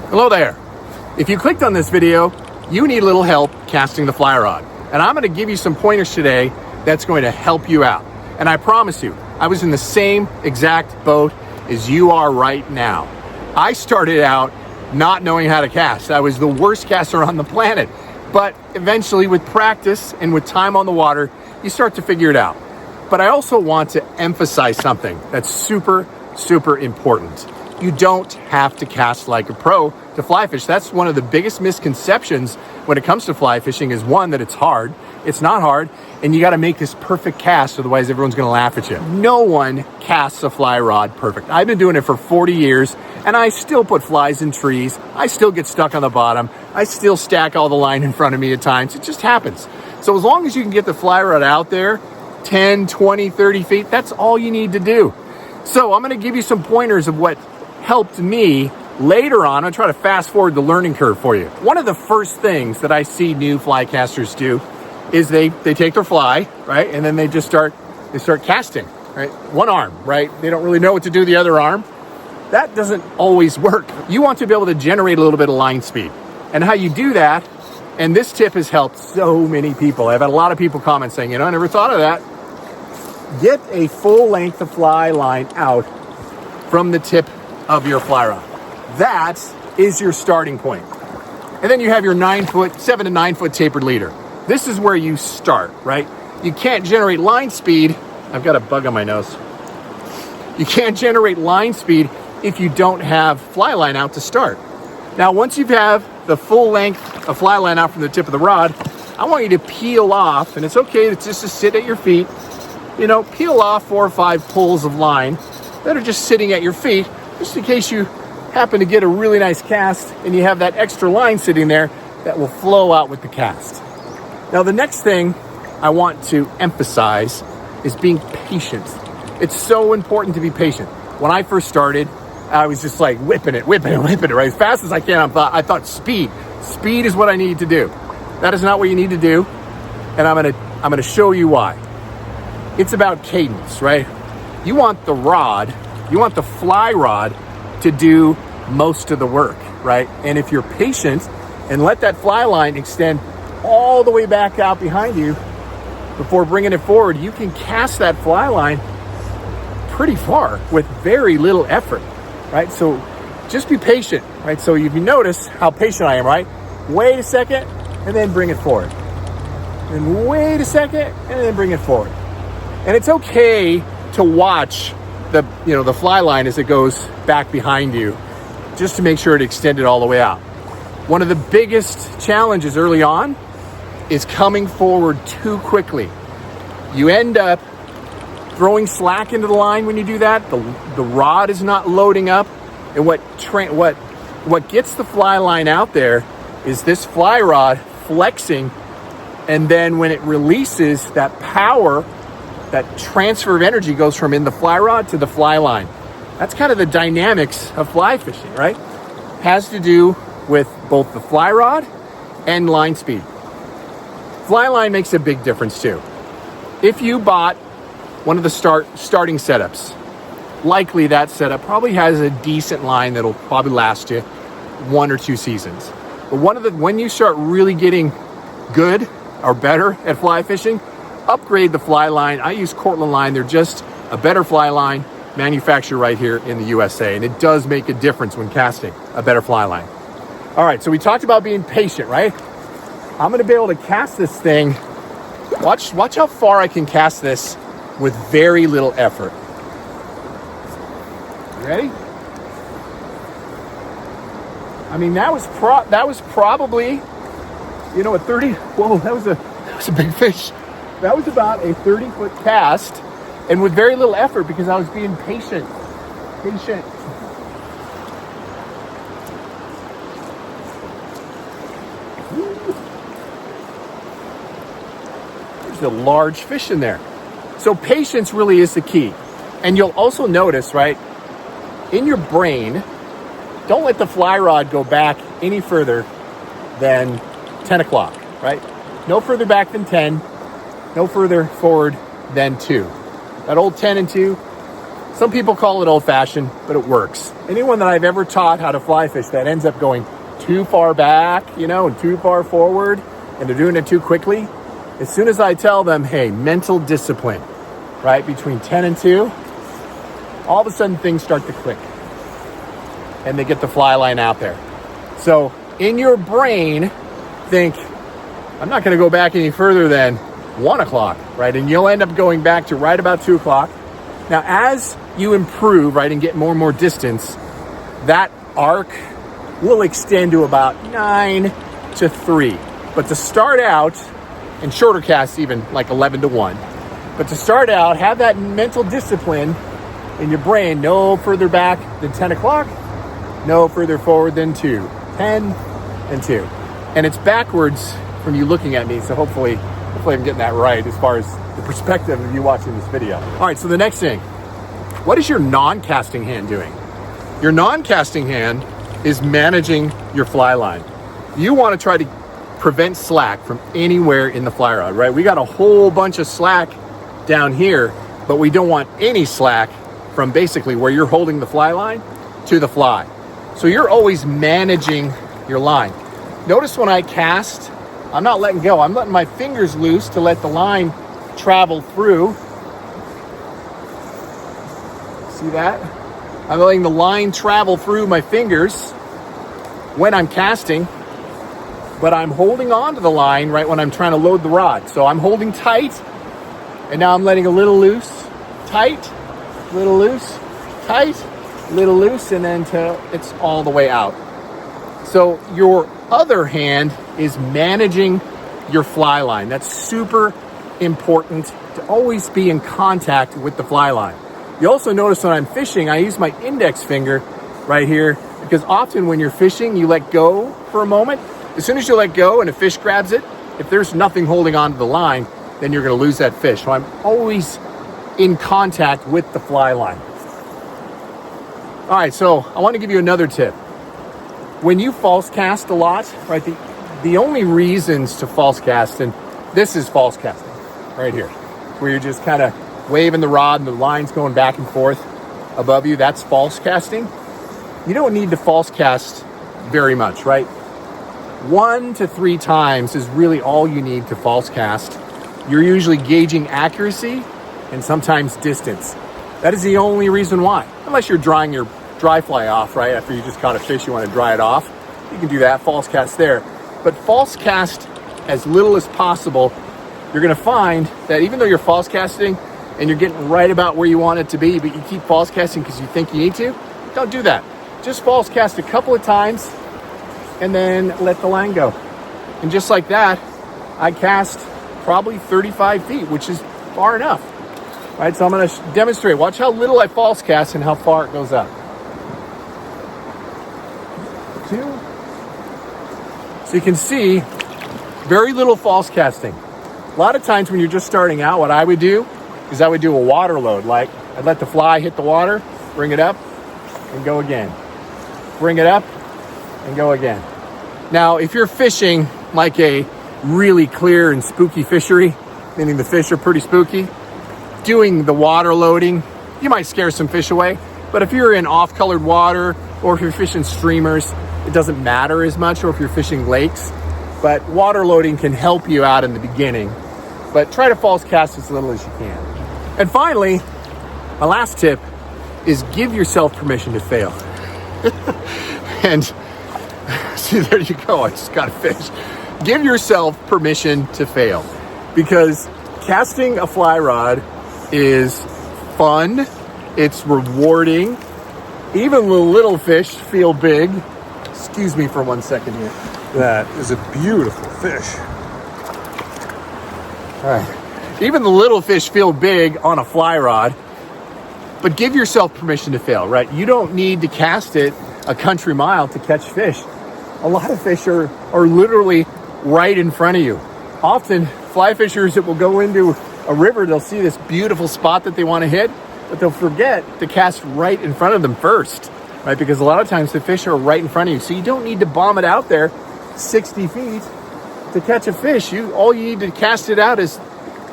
Hello there. If you clicked on this video, you need a little help casting the fly rod. And I'm going to give you some pointers today that's going to help you out. And I promise you, I was in the same exact boat as you are right now. I started out not knowing how to cast. I was the worst caster on the planet. But eventually, with practice and with time on the water, you start to figure it out. But I also want to emphasize something that's super, super important. You don't have to cast like a pro to fly fish. That's one of the biggest misconceptions when it comes to fly fishing is one, that it's hard. It's not hard, and you got to make this perfect cast, otherwise everyone's going to laugh at you. No one casts a fly rod perfect. I've been doing it for 40 years, and I still put flies in trees. I still get stuck on the bottom. I still stack all the line in front of me at times. It just happens. So as long as you can get the fly rod out there, 10, 20, 30 feet, that's all you need to do. So I'm going to give you some pointers of what helped me later on. I'll try to fast forward the learning curve for you. One of the first things that I see new fly casters do is they take their fly, right? And then they start casting, right? One arm, right? They don't really know what to do the other arm. That doesn't always work. You want to be able to generate a little bit of line speed. And how you do that, and this tip has helped so many people. I've had a lot of people comment saying, I never thought of that. Get a full length of fly line out from the tip of your fly rod. That is your starting point. And then you have your 7 to 9 foot tapered leader. This is where you start, right? You can't generate line speed. I've got a bug on my nose. You can't generate line speed if you don't have fly line out to start. Now, once you have the full length of fly line out from the tip of the rod, I want you to peel off, and it's okay just to sit at your feet. Peel off 4 or 5 pulls of line that are just sitting at your feet, just in case you happen to get a really nice cast and you have that extra line sitting there that will flow out with the cast. Now, the next thing I want to emphasize is being patient. It's so important to be patient. When I first started, I was just like whipping it right as fast as I can. I thought speed is what I need to do. That is not what you need to do, and I'm gonna show you why. It's about cadence, right? You want the fly rod to do most of the work, right? And if you're patient and let that fly line extend all the way back out behind you before bringing it forward, you can cast that fly line pretty far with very little effort, right? So just be patient, right? So if you notice how patient I am, right? Wait a second and then bring it forward. And wait a second and then bring it forward. And it's okay to watch the fly line as it goes back behind you, just to make sure it extended all the way out. One of the biggest challenges early on is coming forward too quickly. You end up throwing slack into the line when you do that. The rod is not loading up, and what gets the fly line out there is this fly rod flexing, and then when it releases, that power, that transfer of energy goes from in the fly rod to the fly line. That's kind of the dynamics of fly fishing, right? Has to do with both the fly rod and line speed. Fly line makes a big difference too. If you bought one of the starting setups, likely that setup probably has a decent line that'll probably last you 1 or 2 seasons. But when you start really getting good or better at fly fishing, upgrade the fly line. I use Cortland line. They're just a better fly line manufactured right here in the USA. And it does make a difference when casting a better fly line. All right, so we talked about being patient, right? I'm gonna be able to cast this thing. Watch how far I can cast this with very little effort. You ready? I mean, that was probably, a 30, whoa, that was a big fish. That was about a 30-foot cast, and with very little effort because I was being patient. There's a large fish in there. So patience really is the key. And you'll also notice, right, in your brain, don't let the fly rod go back any further than 10 o'clock, right? No further back than 10, no further forward than 2. That old 10 and 2, Some people call it old-fashioned, but it works. Anyone that I've ever taught how to fly fish that ends up going too far back, and too far forward, and they're doing it too quickly, as soon as I tell them, hey, mental discipline, right, between 10 and 2, all of a sudden things start to click, and they get the fly line out there. So in your brain, think, I'm not going to go back any further than 1 o'clock, right? And you'll end up going back to right about 2 o'clock. Now, as you improve, right, and get more and more distance, that arc will extend to about 9 to 3. But to start out, and shorter casts even like 11 to 1, but to start out, have that mental discipline in your brain, no further back than 10 o'clock, no further forward than 2, 10 and 2. And it's backwards from you looking at me, so hopefully I'm getting that right as far as the perspective of you watching this video. All right, so the next thing, what is your non-casting hand doing? Your non-casting hand is managing your fly line. You want to try to prevent slack from anywhere in the fly rod, right? We got a whole bunch of slack down here, but we don't want any slack from basically where you're holding the fly line to the fly. So you're always managing your line. Notice when I cast, I'm not letting go. I'm letting my fingers loose to let the line travel through. See that? I'm letting the line travel through my fingers when I'm casting, but I'm holding on to the line right when I'm trying to load the rod. So I'm holding tight, and now I'm letting a little loose, tight, little loose, tight, little loose, and then it's all the way out. So your other hand is managing your fly line. That's super important to always be in contact with the fly line. You also notice when I'm fishing, I use my index finger right here, because often when you're fishing, you let go for a moment. As soon as you let go and a fish grabs it, if there's nothing holding onto the line, then you're going to lose that fish. So I'm always in contact with the fly line. All right, so I want to give you another tip. When you false cast a lot, right, the only reasons to false cast, and this is false casting right here, where you're just kind of waving the rod and the line's going back and forth above you, that's false casting. You don't need to false cast very much, right? 1 to 3 times is really all you need to false cast. You're usually gauging accuracy and sometimes distance. That is the only reason why. Unless you're drying your dry fly off, right? After you just caught a fish, you want to dry it off. You can do that, false cast there. But false cast as little as possible. You're going to find that even though you're false casting and you're getting right about where you want it to be, but you keep false casting because you think you need to, don't do that. Just false cast a couple of times and then let the line go. And just like that, I cast probably 35 feet, which is far enough. All right, so I'm going to demonstrate. Watch how little I false cast and how far it goes up. 2. So you can see very little false casting. A lot of times when you're just starting out, what I would do is I would do a water load. Like I'd let the fly hit the water, bring it up, and go again. Bring it up, and go again. Now, if you're fishing like a really clear and spooky fishery, meaning the fish are pretty spooky, doing the water loading, you might scare some fish away. But if you're in off-colored water, or if you're fishing streamers, it doesn't matter as much, or if you're fishing lakes. But water loading can help you out in the beginning. But try to false cast as little as you can. And finally, my last tip is give yourself permission to fail. And see, there you go. I just got a fish. Give yourself permission to fail, because casting a fly rod is fun. It's rewarding. Even the little fish feel big. Excuse me for 1 second here. That is a beautiful fish. All right. Even the little fish feel big on a fly rod, but give yourself permission to fail, right? You don't need to cast it a country mile to catch fish. A lot of fish are literally right in front of you. Often fly fishers that will go into a river, they'll see this beautiful spot that they want to hit, but they'll forget to cast right in front of them first, right? Because a lot of times the fish are right in front of you. So you don't need to bomb it out there 60 feet to catch a fish. All you need to cast it out is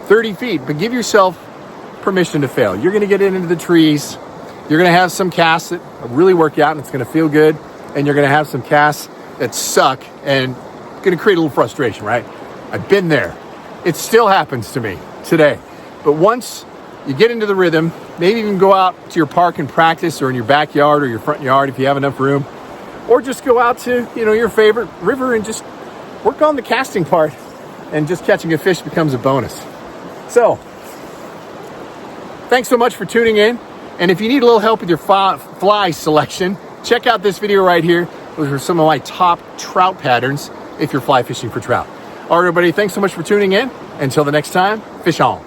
30 feet, but give yourself permission to fail. You're going to get into the trees. You're gonna have some casts that really work out and it's gonna feel good, and you're gonna have some casts that suck and gonna create a little frustration, right? I've been there. It still happens to me today. But once you get into the rhythm, maybe even go out to your park and practice, or in your backyard or your front yard if you have enough room, or just go out to, your favorite river and just work on the casting part, and just catching a fish becomes a bonus. So, thanks so much for tuning in. And if you need a little help with your fly selection, check out this video right here. Those are some of my top trout patterns if you're fly fishing for trout. All right, everybody, thanks so much for tuning in. Until the next time, fish on.